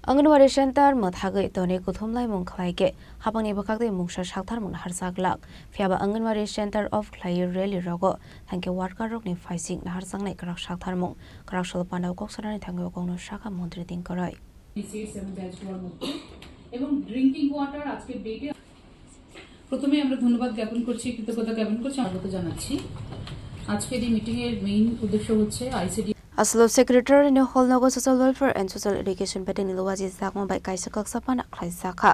Anganwadi Center Mathagai Tony Kuthumlai Mungklaike, Hapani Bakakti Mungsha Shaktar Mun Harsaglak, Fiaba Anganwadi Center of Clay Rally Rogo, thank you Warka Rogni Faising Harsang like Rak Shaktar Mung, Krakshal Panda Koksarani Tango Gono Shaka Montri Dinkarai. এবং drinking water আজকে ডেটে প্রথমে আমরা ধন্যবাদ জ্ঞাপন করছি কৃতজ্ঞতা জ্ঞাপন করছি স্বাগত জানাচ্ছি আজকের এই মিটিং এর মেইন উদ্দেশ্য হচ্ছে ICD Aslo Secretary in Holnogo Social Welfare and Social Education Petting Luwazi Zakma by Kaisakak Sapana Klaisaka.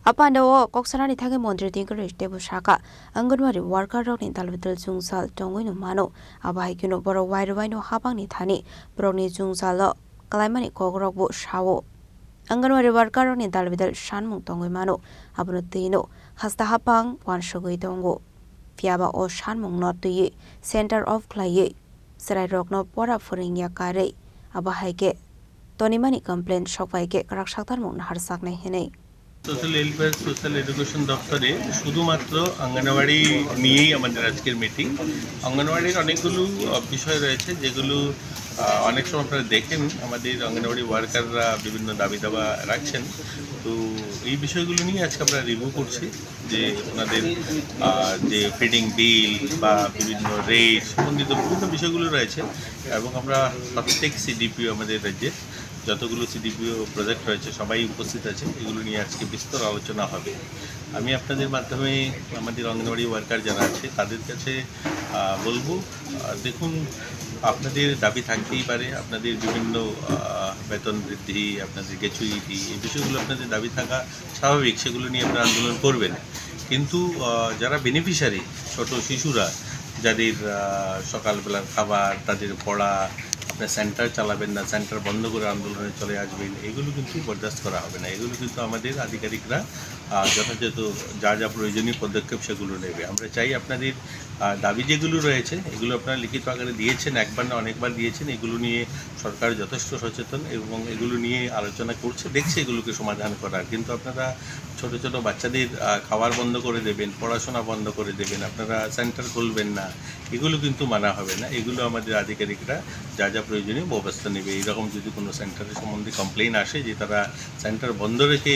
Upon the walk, Oxarani Tagi Mondri Dinkish Debu Shaka, Anganwadi Warka Rock in Talvital Jungsal, Tongwino Mano, Abahikuno Boro Wide Wino Habani Tani, Broni Jungsalo, Kalamani Kogro Shawo. Anganwadi Warka Rock in Talvital Shanmung Tongwimano, Abunutino, Hasta Hapang, one Shogui Dongo. Fiaba or Shanmung not to ye, Center of Clay. Serai Rogno Pora Furing Yakare, Abahaike, Tonimani complaint Shokwaike, Rakshaktar Mun Harsak Nehene. Social welfare social education দপ্তরে শুধুমাত্র অঙ্গনওয়াড়ি নিয়েই আমাদের আজকের meeting. অঙ্গনওয়াড়ির অনেকগুলো বিষয় রয়েছে যেগুলো অনেক সময় আপনারা দেখেন আমাদের অঙ্গনওয়াড়ি ওয়ার্কাররা বিভিন্ন দাবি দাবা রাখছেন। তো এই বিষয়গুলো নিয়ে আজকে আমরা রিভিউ করছি যে ওনাদের যে ফিডিং বিল বা বিভিন্ন রেট সম্বন্ধিত বিভিন্ন বিষয়গুলো রয়েছে এবং আমরা প্রত্যেক সিডিপিও আমাদের রাজ্যে যতগুলো সিডিপিও প্রজেক্ট রয়েছে সবাই উপস্থিত আছে, এগুলো নিয়ে আজকে বিস্তর আলোচনা হবে। আমি আপনাদের মাধ্যমে আমাদের অঙ্গনওয়াড়ি ওয়ার্কার যারা আছে তাদের কাছে বলবো, দেখুন আপনাদের দাবি থাকতেই পারে, আপনাদের বিভিন্ন বেতন বৃদ্ধি, আপনাদের গ্র্যাচুইটি, এই বিষয়গুলো আপনাদের দাবি থাকা স্বাভাবিক, সেগুলো নিয়ে আপনারা আন্দোলন করবেন। কিন্তু যারা বেনিফিশিয়ারি ছোট শিশুরা যাদের সকালবেলার খাবার, তাদের পড়া, আপনার সেন্টার চালাবেন না, সেন্টার বন্ধ করে আন্দোলনে চলে আসবেন, এগুলো কিন্তু বরদাস্ত করা হবে না। এগুলো কিন্তু আমাদের আধিকারিকরা যথাযথ যা যা প্রয়োজনীয় পদক্ষেপ সেগুলো নেবে। আমরা চাই আপনাদের দাবি যেগুলো রয়েছে এগুলো আপনারা লিখিত আকারে দিয়েছেন, একবার না অনেকবার দিয়েছেন, এগুলো নিয়ে সরকার যথেষ্ট সচেতন এবং এগুলো নিয়ে আলোচনা করছে, দেখছে এগুলোকে সমাধান করার। কিন্তু আপনারা ছোট ছোট বাচ্চাদের খাবার বন্ধ করে দেবেন, পড়াশোনা বন্ধ করে দেবেন, আপনারা সেন্টার খুলবেন না, এগুলো কিন্তু মানা হবে না। এগুলো আমাদের আধিকারিকরা যা যা প্রয়োজনীয় ব্যবস্থা নেবে। এইরকম যদি কোনো সেন্টারের সম্বন্ধে কমপ্লেইন আসে যে তারা সেন্টার বন্ধ রেখে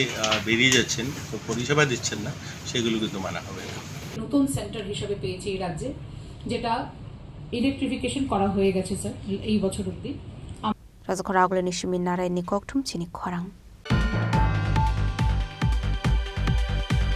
বেরিয়ে যাচ্ছেন, তো পরিষেবা দিচ্ছেন না, সেগুলো কিন্তু মানা হবে না। নতুন সেন্টার হিসেবে পেয়েছি এই রাজ্যে, যেটা ইলেকট্রিফিকেশন করা হয়ে গেছে স্যার এই বছর অবধি। Razakora Nishimin Nara Nikoktum Chini Korang.